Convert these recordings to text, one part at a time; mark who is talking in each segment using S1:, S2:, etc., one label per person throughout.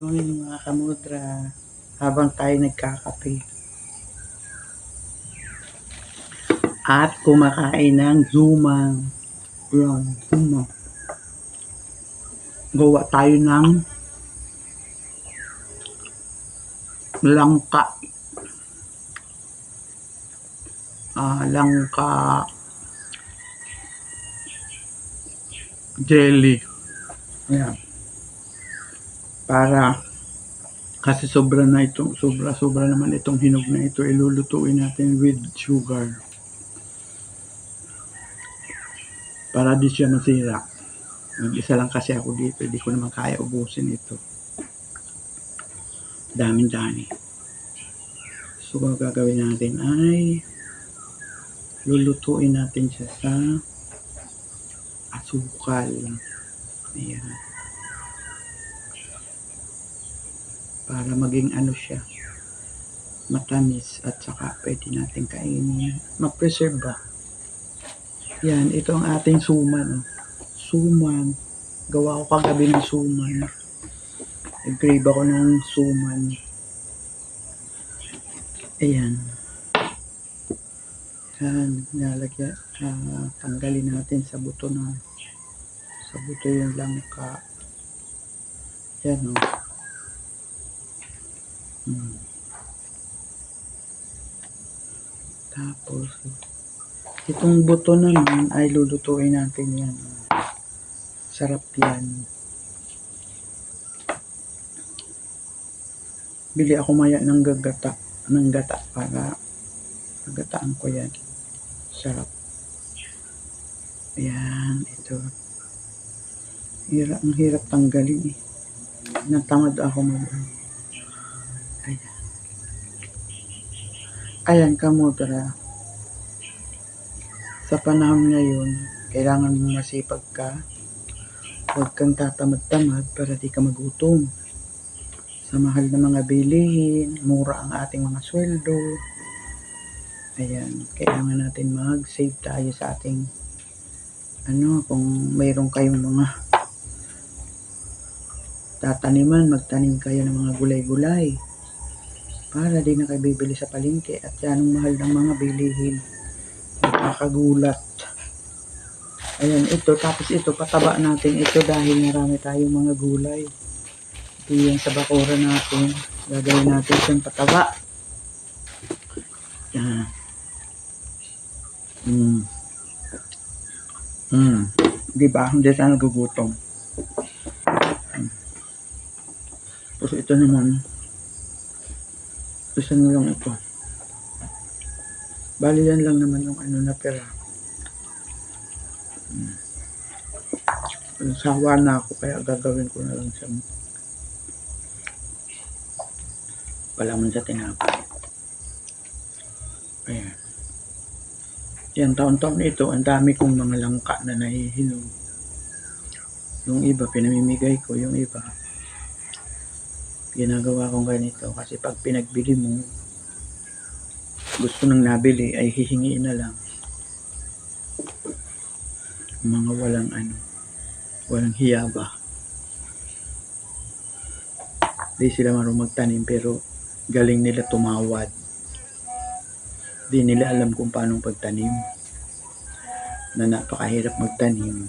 S1: Morning mga kamudra, habang tayo nagkakape at kumakain ng zumang. Yan, zumang. Gawa tayo ng langka. Langka jelly. Ayan. Para kasi sobra naman itong hinog na ito, ilulutuin natin with sugar para di siya masira. Mag-isa lang kasi ako dito, hindi ko naman kaya ubusin ito, daming-dami. So ang gagawin natin ay lulutuin natin siya sa asukal. Ayan, para maging ano siya, matamis at saka pwede natin kainin, ma-preserve ba. Yan, ito ang ating suman. Suman, gawa ko kagabi ng suman. Nag-crave ako ng suman. Ayan. Yan, nalagyan, tanggalin natin sa buto yung langka. Yan o. Tapos, itong buto naman ay lulutuin natin yan. Sarap yan. Bili ako maya ng gata para gagataan ko yan. Sarap. Ayan, ito. Ang hirap tanggalin eh. Natamad ako Ayan. Ayan, kamudra. Sa panahon ngayon, kailangan mong masipag ka. Huwag kang tatamad-tamad para di ka magutom. Sa mahal na mga bilihin, mura ang ating mga sweldo. Ayan, kailangan natin mag-save tayo sa ating kung mayroon kayong mga tataniman, magtanim kayo ng mga gulay-gulay para di na kayo bibili sa palengke at yan ang mahal ng mga bilihin. Nakakagulat. Ayan, ito, tapos ito, pataba natin ito dahil marami tayong mga gulay. Ito yan sa bakura natin. Gagawin natin siyang pataba. Yan. Diba? Hindi tayo nagugutom. Tapos ito naman, isa na lang ito. Bali yan lang naman yung natira. Sawa na ako kaya gagawin ko na lang siyang palaman sa tinapay. Ayan. Yan, taon-taon ito, ang dami kong mga langka na nahihinog. Yung iba, pinamimigay ko. Yung iba, ginagawa kong ganito. Kasi pag pinagbili mo, gusto nang nabili, ay hihingiin na lang. Mga walang hiya ba. Di sila marunong magtanim, pero galing nila tumawad. Di nila alam kung paano pagtanim, na napakahirap magtanim.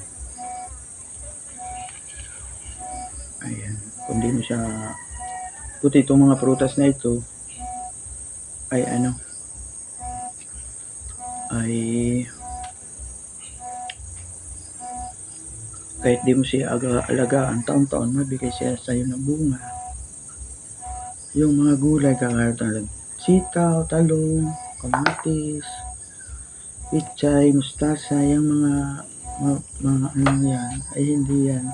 S1: Ayan, kung di mo siya, buti itong mga prutas na ito ay kahit di mo siya alagaan, taon-taon mabigay siya sa'yo ng bunga. Yung mga gulay, kagaya sitaw, talong, kamatis, pichay, mustasa, yung mga yan, ay hindi yan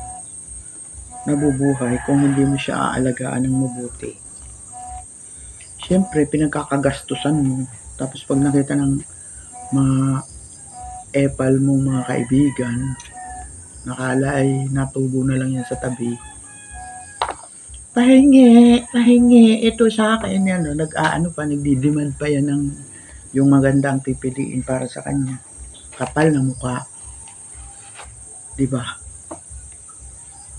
S1: nabubuhay kung hindi mo siya aalagaan ng mabuti. Siyempre, pinagkakagastusan mo. Tapos pag nakita ng mga epal mong mga kaibigan, nakala ay natubo na lang yan sa tabi. Pahingi, ito sa akin yan. Nagdi-demand pa yan ng yung maganda ang pipiliin para sa kanya. Kapal na mukha. Diba?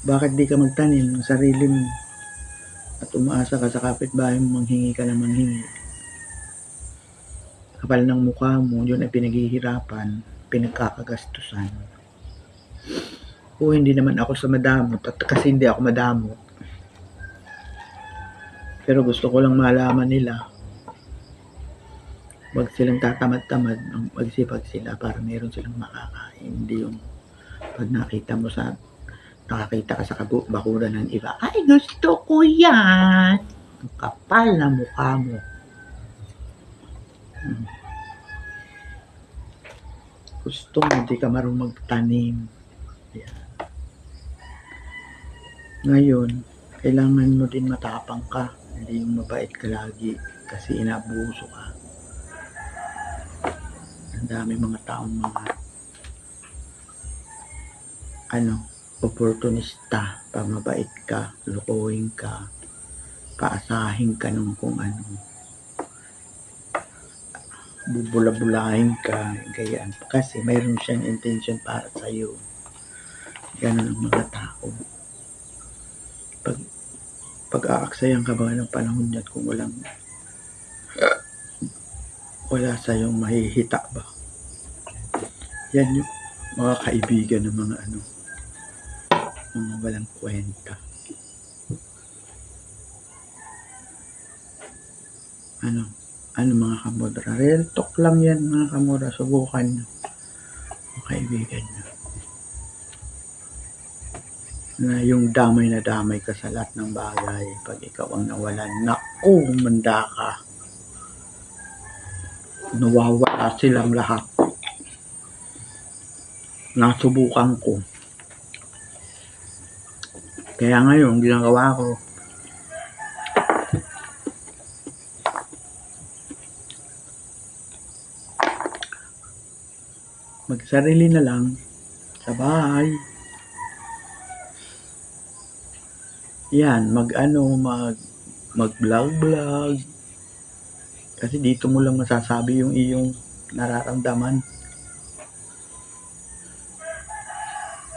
S1: Bakit di ka magtanim ng sarili mo? at umaasa ka sa kapitbahay mo manghingi ka ng manghingi. Kapal ng mukha mo, yun ay pinaghihirapan, pinagkakagastusan. O hindi naman ako sa madamot at kasi hindi ako madamot. Pero gusto ko lang malaman nila, wag silang tatamad-tamad, magsipag sila para meron silang makakain. Hindi yung pag nakakita ka sa bakuran ng iba, ay gusto ko yan. Ang kapal na mukha mo. Gusto mo, hindi ka marunong magtanim. Yan. Ngayon, kailangan mo din matapang ka. Hindi yung mabait ka lagi kasi inabuso ka. Ang dami mga taong mga opportunista. Pag mabait ka, lukuhin ka, paasahin ka ng kung ano, bubula-bulahin ka, ganyan. Kasi mayroon siyang intention para sa'yo. Ganun ang mga tao. Pag-aaksayan ka ba ng panahon niya kung wala sa'yong mahihita ba? Yan yung mga kaibigan ng mga mga walang kwenta. Ano mga kamodra? Real talk lang yan mga kamodra. Subukan nyo. Mga kaibigan nyo. Na yung damay na damay ka sa lahat ng bagay. Pag ikaw ang nawalan, naku, manda ka. Nawawala silang lahat. Nasubukan ko. Kaya ngayon, ginagawa ko, magsarili na lang sa bahay. Yan, mag-vlog. Kasi dito mo lang masasabi yung iyong nararamdaman.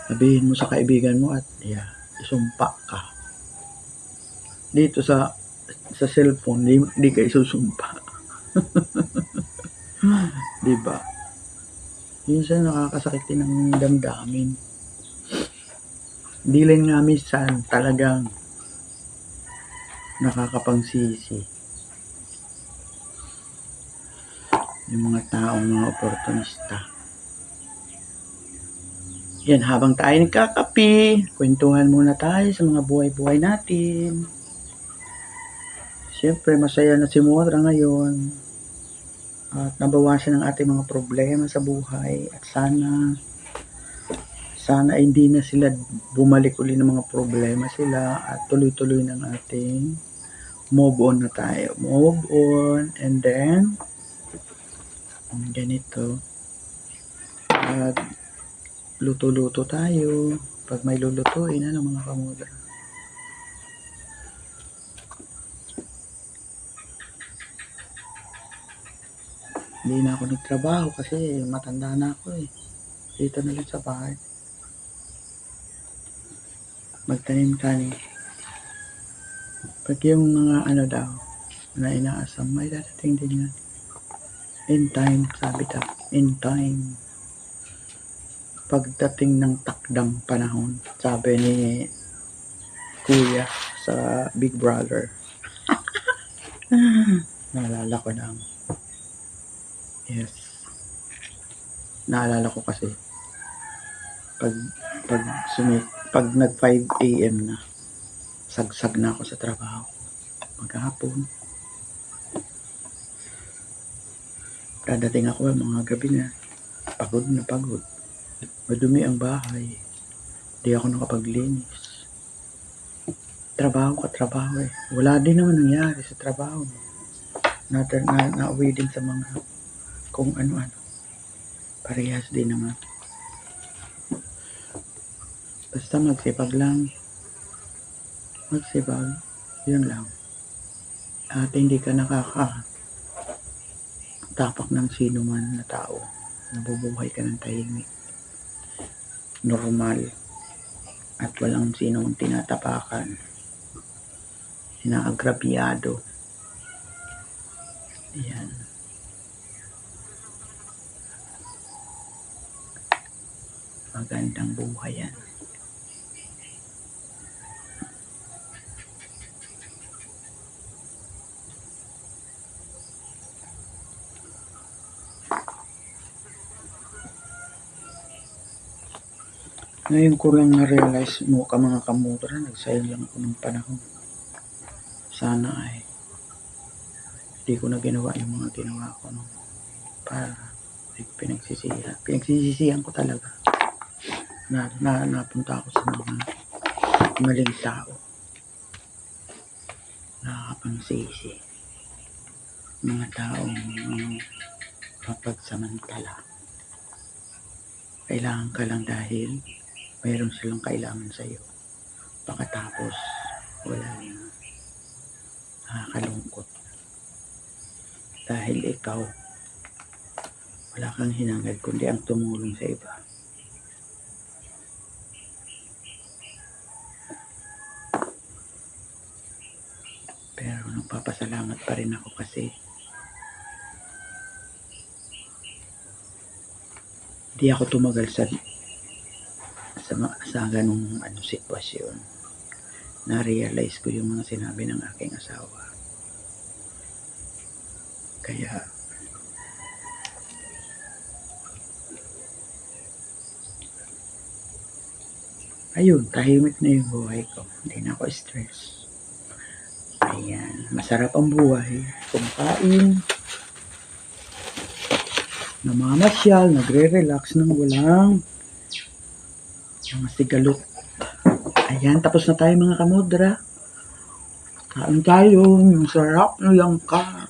S1: Sabihin mo sa kaibigan mo at isumpa ka. Dito sa cellphone, hindi ka isusumpa. Diba? Minsan nakakasakit din ng damdamin. Hindi lang nga minsan talagang nakakapangsisi. Yung mga taong mga oportunista. Yan, habang tayo nagkakape, kwentuhan muna tayo sa mga buhay-buhay natin. Siyempre, masaya na si Modra ngayon. At nabawasan ang ating mga problema sa buhay. At sana hindi na sila bumalik uli ng mga problema sila at tuloy-tuloy ng ating move on na tayo. Move on and then ganito. At luto-luto tayo. Pag may lulutuin, mga kamodra. Hindi na ako nagtrabaho kasi matanda na ako eh. Dito na lang sa bahay. Magtanim tanim. Pag yung mga daw na inaasam, may dadating din yan. In time, sabi daw. In time. Pagdating ng takdang panahon, sabi ni Kuya sa Big Brother. Naalala ko lang. Yes. Naalala ko kasi pag nag 5 AM na, sagsag na ako sa trabaho. Maghapon. Dadating ako mga gabi na. Pagod na pagod. Madumi ang bahay. Di ako nakapaglinis. Trabaho eh. Wala din naman nangyari sa trabaho. Nauwi din sa mga kung ano-ano. Parehas din naman. Basta magsipag lang. Magsipag. Yun lang. At hindi ka nakakatapak ng sino man na tao. Nabubuhay ka ng tahimik. Normal. At walang sinong tinatapakan. inaagrabyado. Ayan. Magandang buhay yan. Ngayon ko lang na-realize mo ka mga kamotor, nagsayang lang ako ng panahon. Sana ay hindi ko na ginawa yung mga ginawa ko no. Para pinagsisisihan ko talaga na napunta ako sa mga maling tao. Nakakapangsisi. Mga taong mapagsamantala. Kailangan ka lang dahil mayroon silang kailangan sa iyo. Pagkatapos, wala na. Nakakalungkot. Dahil ikaw, wala kang hinangad kundi ang tumulong sa iba. Pero nagpapasalamat pa rin ako kasi hindi ako tumagal sa ganung sitwasyon. Na-realize ko yung mga sinabi ng aking asawa. Kaya ayun, tahimik na yung buhay ko. Hindi na ako stress. Ayan, masarap ang buhay. Kumakain, namamasyal, nagre-relax nang walang mga sigalot. Ayan, tapos na tayo mga kamodra. Kain tayo, yung sarap ng langka.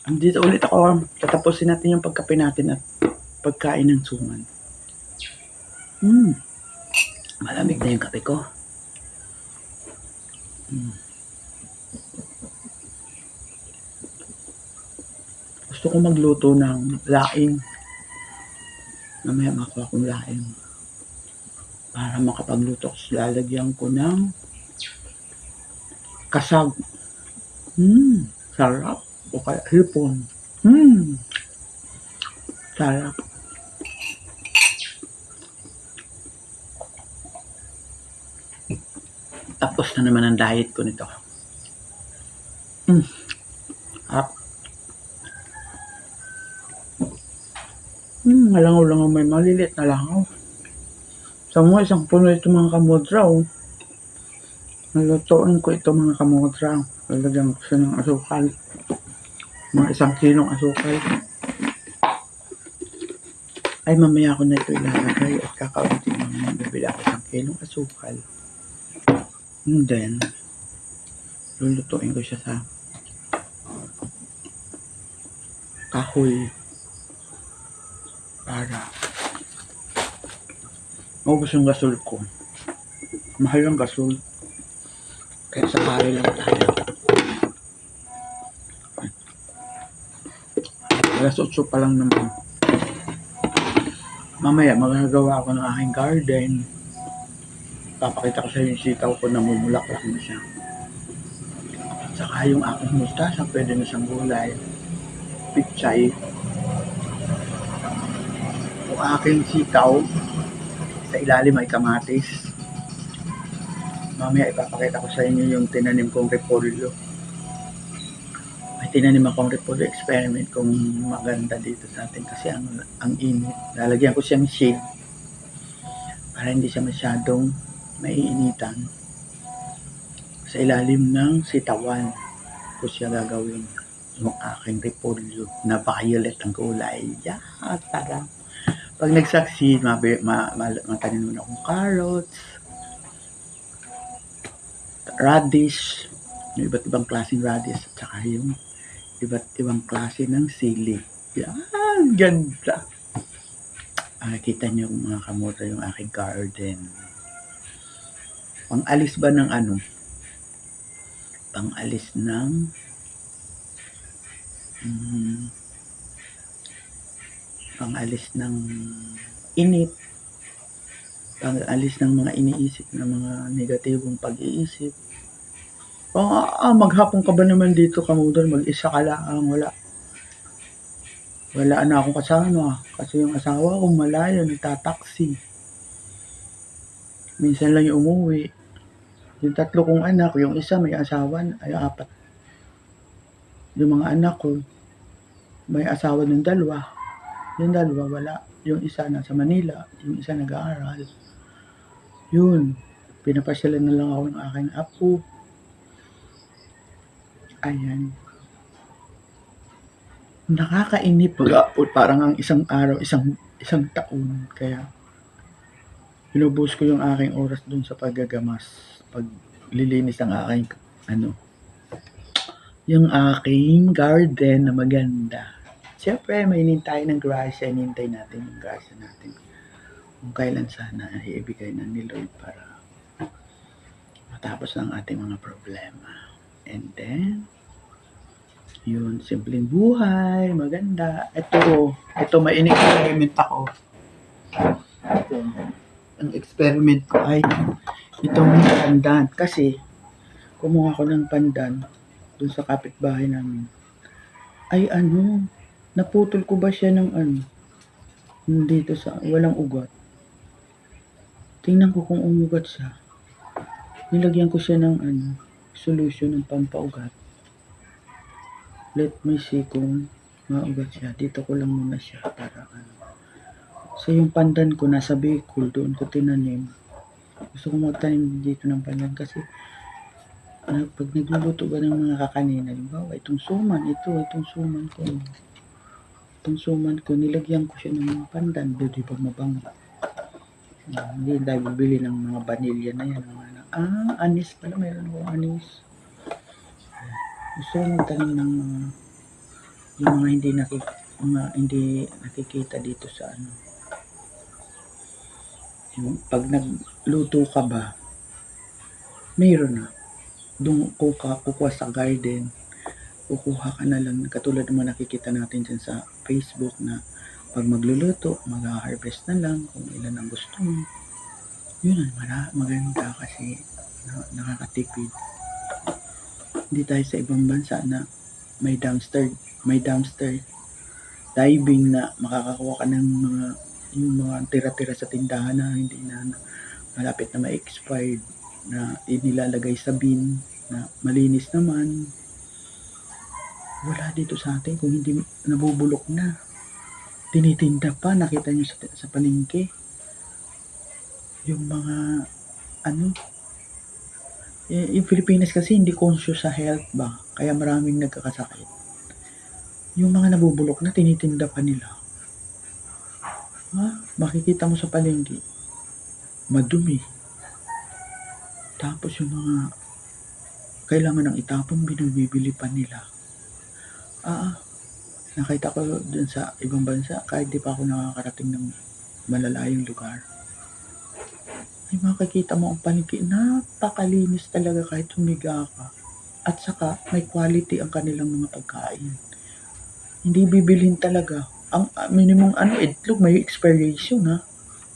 S1: Andito ulit ako. Tatapusin natin yung pagkape natin at pagkain ng suman. Malamig na yung kape ko. Gusto ko magluto ng laing. Mamaya makuha kong laing. Para makapagluto ko, lalagyan ko ng kasag. Sarap. O kaya hipon. Sarap. Tapos na naman ang diet ko nito. Sarap. Malangaw-langaw, may maliliit na langaw. Sa mga isang puno ito mga kamodra. Nalutuin ko ito mga kamodra. Lalagyan ko siya ng asukal. Mga 1 kilong asukal. Ay mamaya ko na ito ilalagay at kakaunti naman bibili ako 1 kilong asukal. And then, lulutuin ko siya sa kahoy para maubos yung gasol ko. Mahal ang gasol. Kaya sa kare lang tayo. Alas 8 pa lang naman. Mamaya magagawa ako ng aking garden. Papakita ko sa yung sitaw ko na mumulaklak na siya. At saka yung aking mustasa, pwede na siyang gulay. Pichay. Yung aking sitaw, sa ilalim ay kamatis. Mamaya ipapakita ko sa inyo yung tinanim kong repolyo. May tinanim akong repolyo experiment kung maganda dito sa atin kasi ang init. Lalagyan ko siyang shade para hindi siya masyadong maiinitan. Sa ilalim ng sitawan ko siya gagawin yung aking repolyo na violet ang kulay. Tara. Pag nag-succeed, matanim mo na akong carrots, radish, yung iba't ibang klaseng radish at saka yung iba't ibang klase ng sili. Ganda. Kita niyo mga kamotra yung aking garden. Pang alis ba ng Pang-alis ng init, pang-alis ng mga iniisip na mga negatibong pag-iisip. Maghapon ka ba naman dito kamudol, mag-isa ka lang, wala na akong kasama kasi yung asawa ko malayo, nagtataksi. Minsan lang yung umuwi. Yung 3 kong anak, yung isa may asawa, ay 4. Yung mga anak ko, may asawa ng 2. Yung 2 wala. Yung isa nasa Manila, yung isa nag-aaral. Yun, pinapasyalan na lang ako ng aking apo. Ayan. Nakakainip parang ang isang araw, isang taon. Kaya binubus ko yung aking oras dun sa paggagamas, paglilinis ng aking yung aking garden na maganda. Siyempre, may hinintay ng grasya, hinintay natin yung grasya natin. Kung kailan sana ibigay na ni Lord para matapos ang ating mga problema. And then, yun, simpleng buhay, maganda. Ito may in-experiment ako. Ito, ang experiment ko ay itong pandan. Kasi, kumuha ko ng pandan dun sa kapitbahay namin. Ay naputol ko ba siya ng dito sa walang ugat. Tingnan ko kung umugat siya. Nilagyan ko siya ng solution ng pampaugat. Let me see kung maugat siya. Dito ko lang muna siya para So yung pandan ko nasa Bicol, doon ko tinanim. Gusto ko magtanim dito ng pandan kasi pag nagluluto ba ng mga kakanin, halimbawa itong suman ko, nilagyan ko siya ng mga pandan, di ba mabango? Hindi tayo bibili ng mga vanilya na yan. Anis pala, mayroon akong anis. Gusto ko magtanim ng yung mga hindi nakikita dito sa yung pag nagluto ka ba, mayroon na. Doon kukuha sa garden, kukuha ka na lang, katulad naman nakikita natin dyan sa Facebook na pag magluluto, mag-harvest na lang kung ilan ang gusto mo. Yun ang maganda kasi nakakatipid. Hindi tayo sa ibang bansa na may dumpster diving na makakakuha ka ng yung mga tira-tira sa tindahan na hindi na malapit na ma-expired na inilalagay sa bin na malinis naman. Wala dito sa atin kung hindi nabubulok na. Tinitinda pa, nakita nyo sa palengke. Yung mga yung Pilipinas kasi hindi conscious sa health ba, kaya maraming nagkakasakit. Yung mga nabubulok na tinitinda pa nila. Makikita mo sa palengke, madumi. Tapos yung mga kailangan ng itapon, binibili pa nila. Nakita ko dun sa ibang bansa, kahit di pa ako nakakarating ng malalayong lugar. Ay makikita mo ang palengke, napakalinis talaga kahit humiga ka. At saka may quality ang kanilang mga pagkain. Hindi bibilhin talaga. Ang minimum itlog may expiration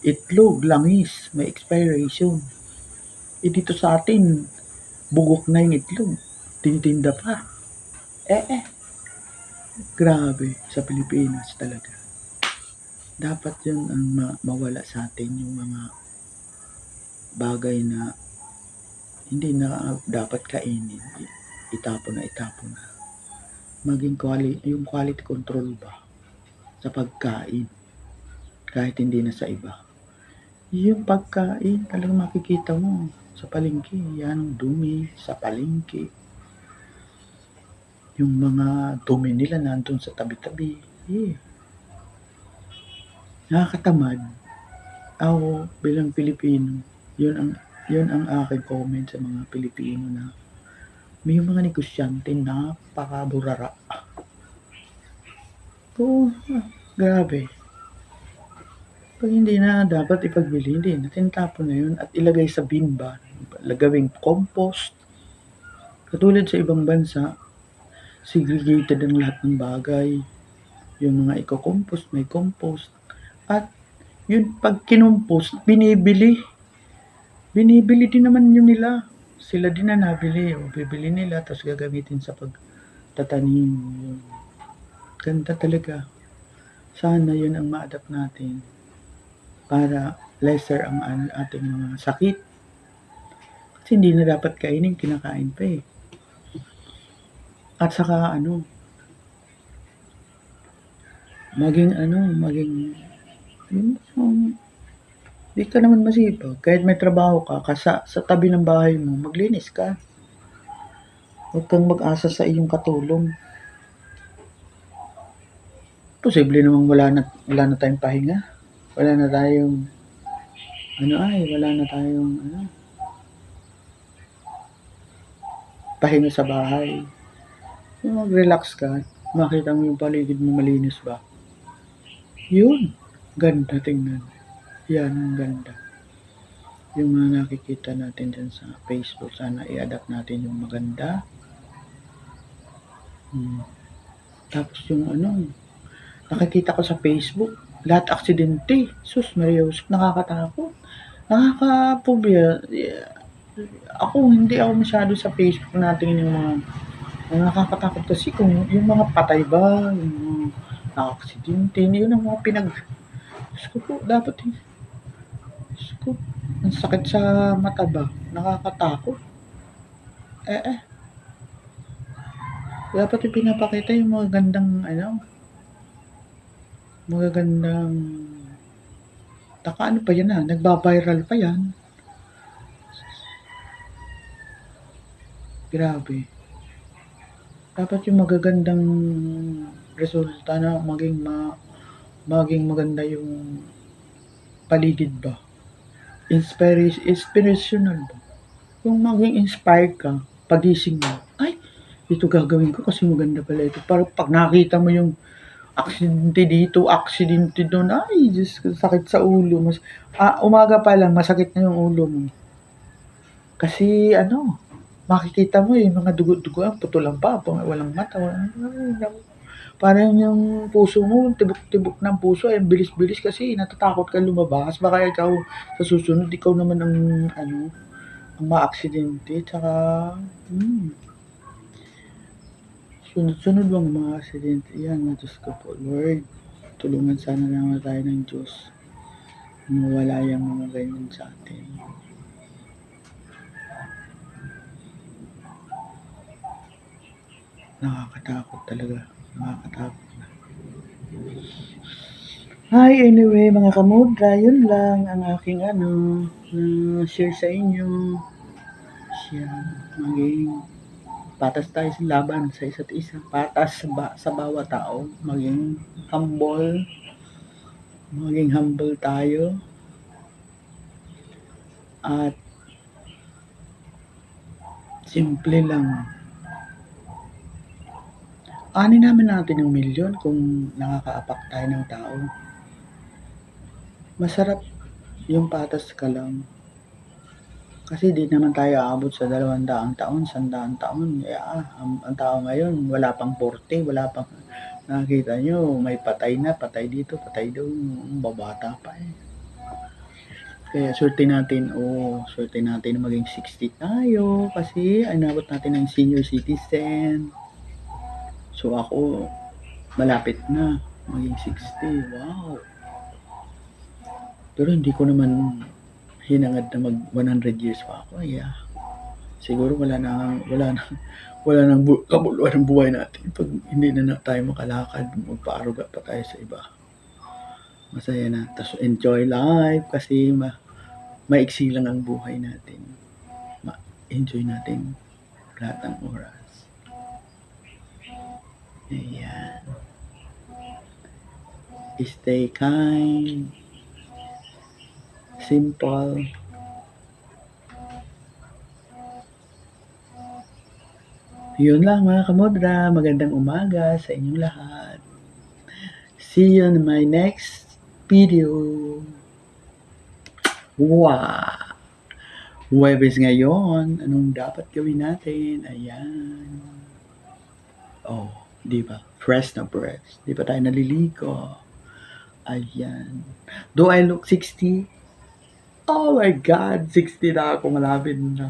S1: Itlog, langis, may expiration. Dito sa atin, bugok na yung itlog. Tinitinda pa. Grabe sa Pilipinas talaga. Dapat yun ang mawala sa atin, yung mga bagay na hindi na dapat kainin, itapon na. Maging yung quality control ba sa pagkain, kahit hindi na sa iba. Yung pagkain, talagang makikita mo sa palengke, yan ang dumi sa palengke. Yung mga dumi nila nandun sa tabi-tabi. Nakakatamad. Ako bilang Pilipino, yun ang aking comment sa mga Pilipino na may mga negosyante napakaburara. Grabe. Pag hindi na dapat ipagbili, hindi na tinatapon na yun at ilagay sa bin ba, gawing compost. Katulad sa ibang bansa, segregated ang lahat ng bagay. Yung mga iko-compost, may compost. At yun, pag kinompost, binibili. Binibili din naman yun nila. Sila din na nabili. O bibili nila, tapos gagamitin sa pagtatanim. Yun. Ganda talaga. Sana yun ang ma-adapt natin para lesser ang ating mga sakit. Kasi hindi na dapat kainin, kinakain pa eh. At saka maging di ka naman masipag. Kahit may trabaho ka, sa tabi ng bahay mo, maglinis ka. Huwag kang mag-asa sa iyong katulong. Posible namang wala na tayong pahinga. Wala na tayong pahinga sa bahay. Yung mag-relax ka, makita mo yung paligid mo malinis ba? Yun, ganda tingnan. Yan ang ganda. Yung mga nakikita natin dyan sa Facebook, sana i-adapt natin yung maganda. Tapos yung nakikita ko sa Facebook, lahat aksidente. Sus, Marius, nakakatakot. Nakaka-phobia. Hindi ako masyado sa Facebook natin yung mga nakakatakot kasi kung yung mga patay ba, yung mga nakaksidente, yun ang mga Diyos ko po, dapat Diyos ko, ang sakit sa mata ba, nakakatakot. Dapat yung pinapakita yung magagandang pa yan nagba-viral pa yan. Grabe. Dapat yung magagandang resulta na maging maganda yung paligid ba. Inspirational ba. Yung maging inspired ka, pagising mo, ay, ito gagawin ko kasi maganda pala ito. Para pag nakita mo yung aksidente dito, aksidente doon, ay, Diyos ko, sakit sa ulo. Umaga pa lang, masakit na yung ulo mo. Kasi, makikita mo yung mga dugo-dugoan, putulan pa, walang mata, parang yung puso mo, tibok-tibok ng puso, ay bilis-bilis kasi natatakot ka lumabas. Baka ikaw, sa susunod, ikaw naman ang ma-aksidente, tsaka, sunod-sunod bang mga aksidente. Yan, Diyos ko po, Lord, tulungan sana naman tayo ng Diyos. Mawala yung mga ganyan sa atin. Nakakatakot talaga. Nakakatakot na. Hi, anyway, mga kamudra, yun lang ang aking share sa inyo. Siya, maging patas tayo sa laban sa isa't isa. Patas sa bawat tao. Maging humble tayo. At simple lang. Ani naman natin yung milyon kung nakakaapak tayo ng tao. Masarap yung patas ka lang. Kasi di naman tayo aabot sa 200 taon, 100 taon. Ang tao ngayon, wala pang 40, wala pang, nakikita nyo, may patay dito, patay doon, babata pa eh. Kaya swerte natin maging 60 tayo kasi inabot natin ng senior citizen. So ako, malapit na maging 60. Wow. Pero hindi ko naman hinangad na mag 100 years pa ako. Siguro wala nang kabuluhan ng buhay natin pag hindi na tayo makalakad, magpaaruga pa tayo sa iba. Masaya na. Tapos enjoy life kasi maiksi lang ang buhay natin. Enjoy natin lahat ng oras. Ayan. Stay kind. Simple. Yun lang mga kamudra. Magandang umaga sa inyong lahat. See you in my next video. Wow! Huwebes ngayon, anong dapat gawin natin? Ayan. Oh, 'di ba? Fresh na fresh. 'Di pa tayo naliligo. Ayan. Do I look 60? Oh my God, 60 na ako, malapit na.